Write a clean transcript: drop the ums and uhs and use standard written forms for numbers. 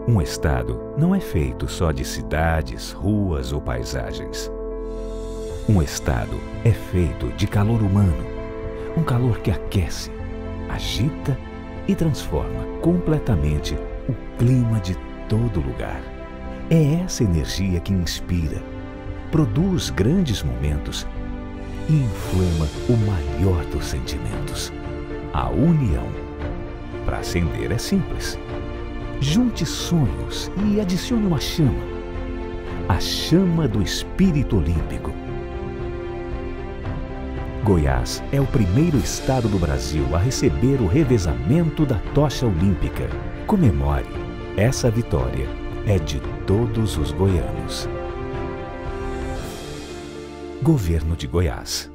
Um estado não é feito só de cidades, ruas ou paisagens. Um estado é feito de calor humano, um calor que aquece, agita e transforma completamente o clima de todo lugar. É essa energia que inspira, produz grandes momentos e inflama o maior dos sentimentos, a união. Para acender é simples. Junte sonhos e adicione uma chama, a chama do espírito olímpico. Goiás é o primeiro estado do Brasil a receber o revezamento da tocha olímpica. Comemore, essa vitória é de todos os goianos. Governo de Goiás.